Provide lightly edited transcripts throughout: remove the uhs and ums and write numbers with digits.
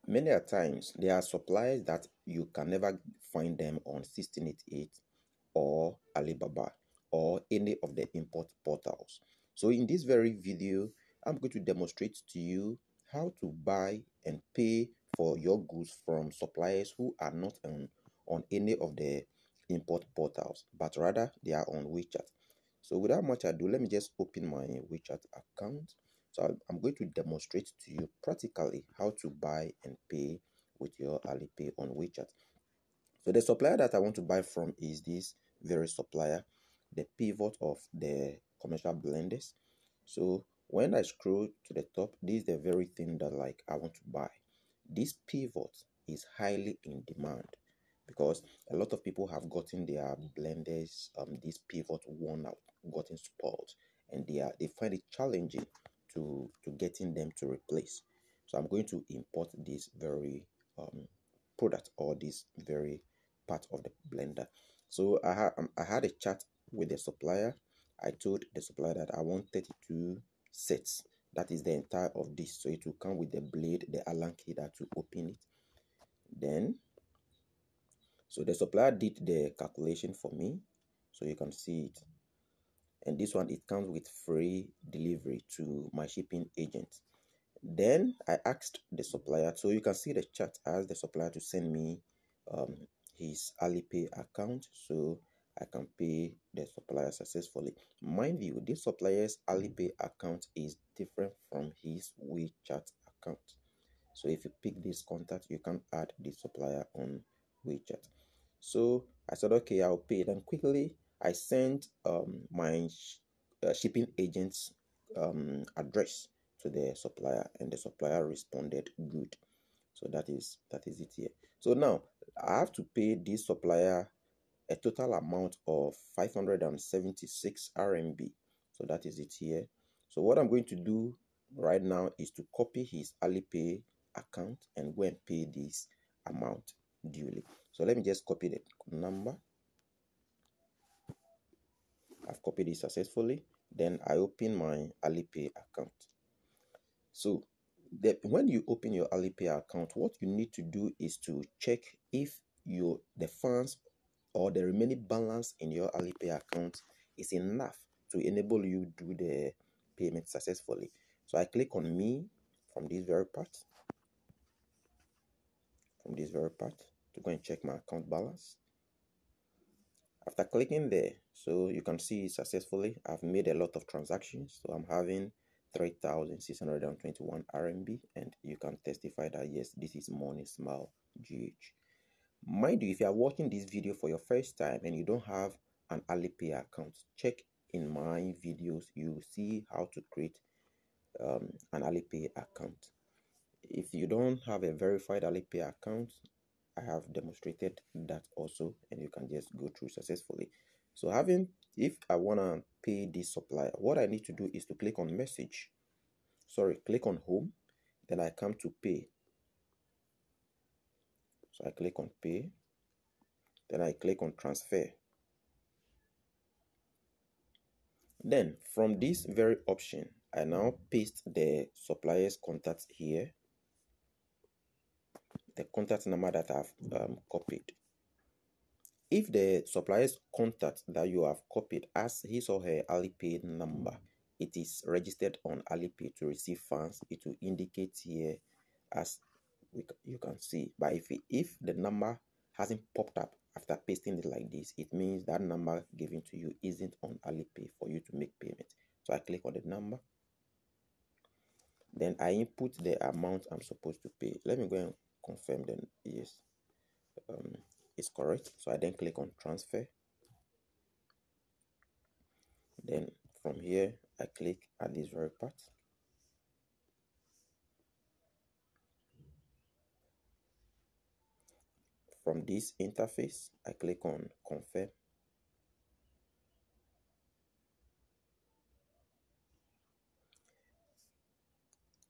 Many a times there are suppliers that you can never find them on 1688 or Alibaba or any of the import portals. So in this very video, I'm going to demonstrate to you how to buy and pay for your goods from suppliers who are not on any of the import portals, but rather they are on WeChat. So without much ado, let me just open my WeChat account. So I'm going to demonstrate to you practically how to buy and pay with your Alipay on WeChat. So the supplier that I want to buy from is this very supplier, the pivot of the commercial blenders. So when I scroll to the top, this is the very thing that I want to buy. This pivot is highly in demand because a lot of people have gotten their blenders, this pivot worn out, gotten spoiled, and they find it challenging to getting them to replace. So I'm going to import this very product or this very part of the blender. So I had a chat with the supplier. I told the supplier that I want 32 sets. That is the entire of this. So it will come with the blade, the Allen key that to open it. Then, so the supplier did the calculation for me. So you can see it. And this one, it comes with free delivery to my shipping agent. Then I asked the supplier, so you can see the chat. I asked the supplier to send me his Alipay account so I can pay the supplier successfully. Mind you, this supplier's Alipay account is different from his WeChat account. So if you pick this contact, you can add the supplier on WeChat. So I said, okay, I'll pay. Then quickly I sent my shipping agent's address to the supplier, and the supplier responded good. So that is it here. So now I have to pay this supplier a total amount of 576 RMB. So that is it here. So what I'm going to do right now is to copy his Alipay account and go and pay this amount duly. So let me just copy the number. I've copied it successfully. Then I open my Alipay account. So when you open your Alipay account, what you need to do is to check if the funds or the remaining balance in your Alipay account is enough to enable you do the payment successfully. So I click on me from this very part, to go and check my account balance. After clicking there, so you can see successfully I've made a lot of transactions. So I'm having 3,621 RMB, and you can testify that yes, this is Money Smile GH. Mind you, if you are watching this video for your first time and you don't have an Alipay account, check in my videos. You will see how to create an Alipay account. If you don't have a verified Alipay account, I have demonstrated that also, and you can just go through successfully. So if I want to pay this supplier, what I need to do is to click on click on home, then I come to pay. So I click on pay, then I click on transfer. Then from this very option, I now paste the supplier's contact here, the contact number that I've copied. If the supplier's contact that you have copied has his or her Alipay number, it is registered on Alipay to receive funds. It will indicate here as you can see. But if the number hasn't popped up after pasting it like this, it means that number given to you isn't on Alipay for you to make payment. So I click on the number. Then I input the amount I'm supposed to pay. Let me go and confirm then yes, it's correct. So I then click on transfer. Then from here, I click at this very part. From this interface, I click on confirm.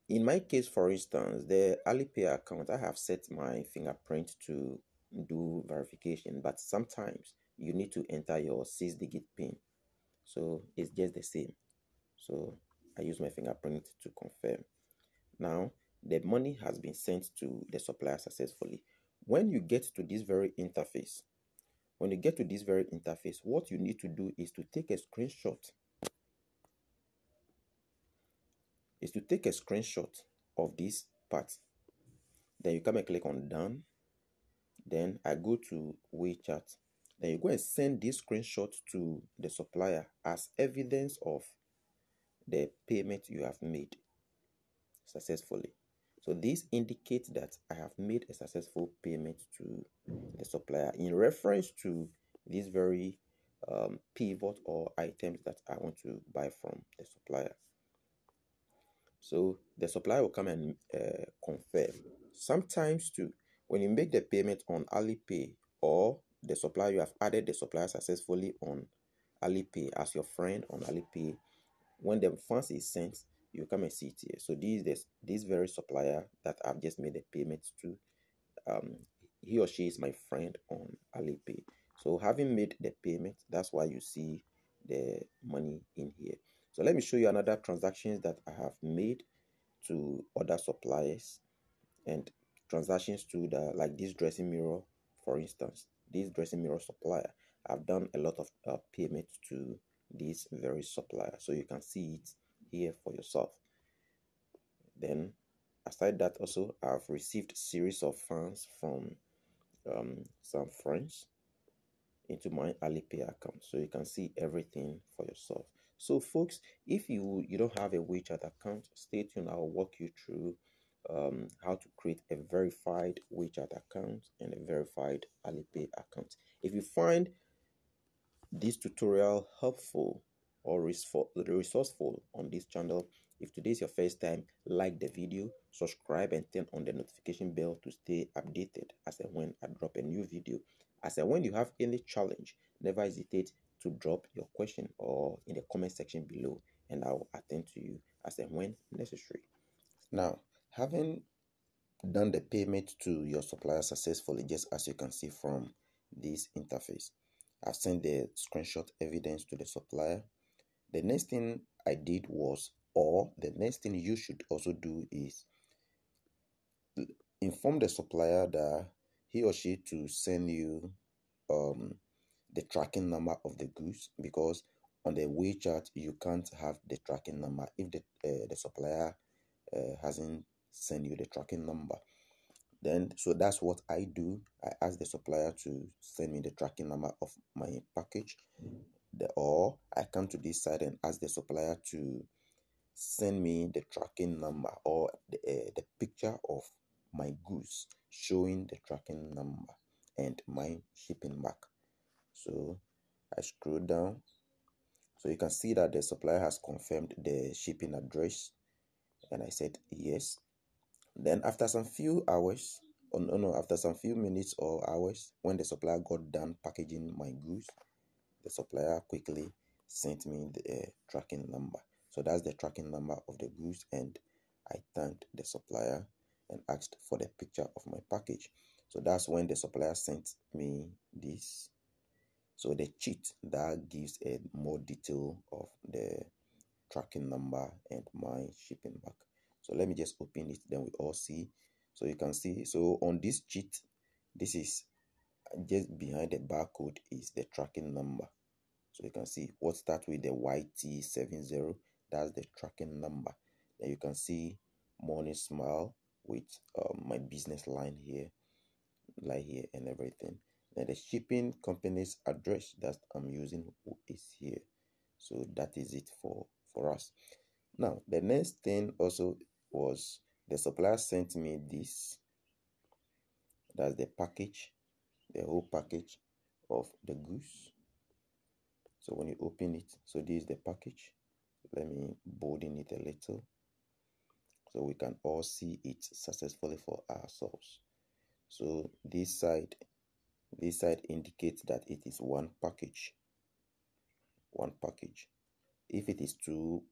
In my case, for instance, the Alipay account, I have set my fingerprint to do verification, but sometimes you need to enter your 6-digit PIN. So it's just the same. So I use my fingerprint to confirm. Now, the money has been sent to the supplier successfully. When you get to this very interface, what you need to do is to take a screenshot. Of this part. Then you come and click on done. Then I go to WeChat. Then you go and send this screenshot to the supplier as evidence of the payment you have made successfully. So this indicates that I have made a successful payment to the supplier in reference to these very pivot or items that I want to buy from the supplier. So the supplier will come and confirm. Sometimes too, when you make the payment on Alipay or the supplier, you have added the supplier successfully on Alipay as your friend on Alipay. When the funds is sent, you come and see it here. So this very supplier that I've just made the payment to, he or she is my friend on Alipay. So having made the payment, that's why you see the money in here. So let me show you another transactions that I have made to other suppliers and transactions to the like this dressing mirror, for instance. This dressing mirror supplier, I've done a lot of payments to this very supplier, so you can see it here for yourself. Then aside that, also I've received series of funds from some friends into my Alipay account, so you can see everything for yourself. So folks, if you don't have a WeChat account, stay tuned. I'll walk you through how to create a verified WeChat account and a verified Alipay account. If you find this tutorial helpful or resourceful on this channel, if today is your first time, like the video, subscribe, and turn on the notification bell to stay updated as and when I drop a new video. As and when you have any challenge, never hesitate to drop your question or in the comment section below, and I will attend to you as and when necessary. Now, having done the payment to your supplier successfully, just as you can see from this interface, I've sent the screenshot evidence to the supplier. The next thing I did was, or the next thing you should also do, is inform the supplier that he or she to send you the tracking number of the goods, because on the WeChat you can't have the tracking number if the supplier hasn't sent you the tracking number. Then, so that's what I do. I ask the supplier to send me the tracking number of my package, or I come to this side and ask the supplier to send me the tracking number or the picture of my goods showing the tracking number and my shipping back. So I scroll down, so you can see that the supplier has confirmed the shipping address, and I said yes. Then after some few hours, or no, after some few minutes or hours, when the supplier got done packaging my goods, the supplier quickly sent me the tracking number. So that's the tracking number of the goods, and I thanked the supplier and asked for the picture of my package. So that's when the supplier sent me this. So the cheat that gives a more detail of the tracking number and my shipping back. So let me just open it, then we all see. So you can see, so on this cheat, this is just behind the barcode is the tracking number. So you can see what starts with the YT70, that's the tracking number. Then you can see Morning Smile with my business line here, and everything. Then the shipping company's address that I'm using is here. So that is it for us. Now, the next thing also was the supplier sent me this. That's the package, the whole package of the goods. So when you open it, so this is the package. Let me bolden it a little so we can all see it successfully for ourselves. So this side indicates that it is one package. One package. If it is two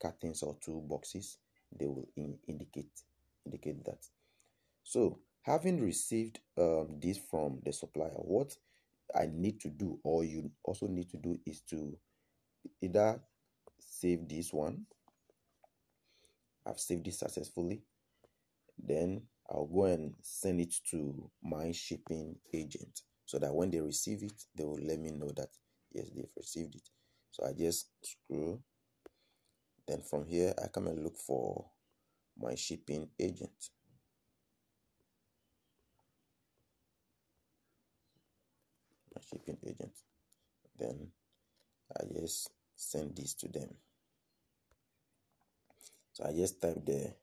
cartons or two boxes, they will indicate that. So having received this from the supplier, what I need to do, or you also need to do, is to either save this one. I've saved it successfully, Then I'll go and send it to my shipping agent so that when they receive it, they will let me know that yes, they've received it. So I just scroll. Then from here, I come and look for my shipping agent. My shipping agent. Then I just send this to them. So I just type there,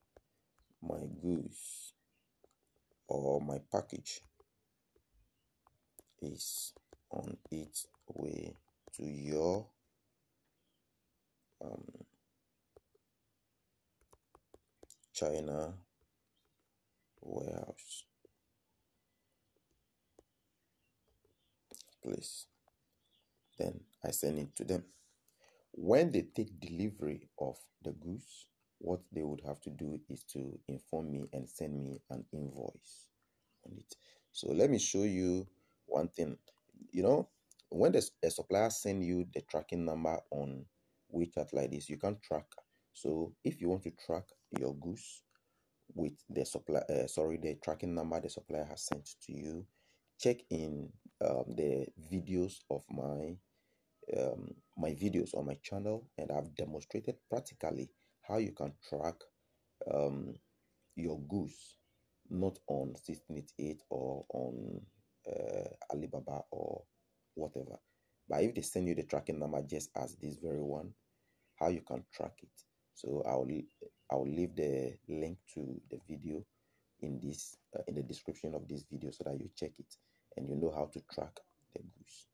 my goods or my package is on its way to your um, China warehouse place. Then I send it to them. When they take delivery of the goods, what they would have to do is to inform me and send me an invoice on it. So let me show you one thing. You know, when a supplier send you the tracking number on WeChat like this, you can track. So if you want to track your goods with the the tracking number the supplier has sent to you, check in the videos of my videos on my channel, and I've demonstrated practically how you can track um, your goods not on 1688 or on Alibaba or whatever. But if they send you the tracking number just as this very one, how you can track it. So I'll leave the link to the video in the description of this video so that you check it and you know how to track the goods.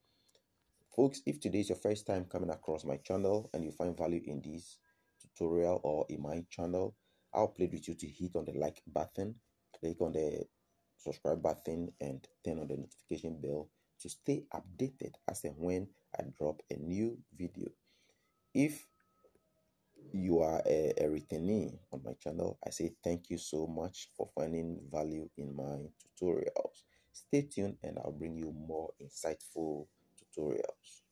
Folks, if today is your first time coming across my channel and you find value in this tutorial or in my channel, I'll plead with you to hit on the like button, click on the subscribe button, and turn on the notification bell to stay updated as and when I drop a new video. If you are a returnee on my channel, I say thank you so much for finding value in my tutorials. Stay tuned and I'll bring you more insightful tutorials.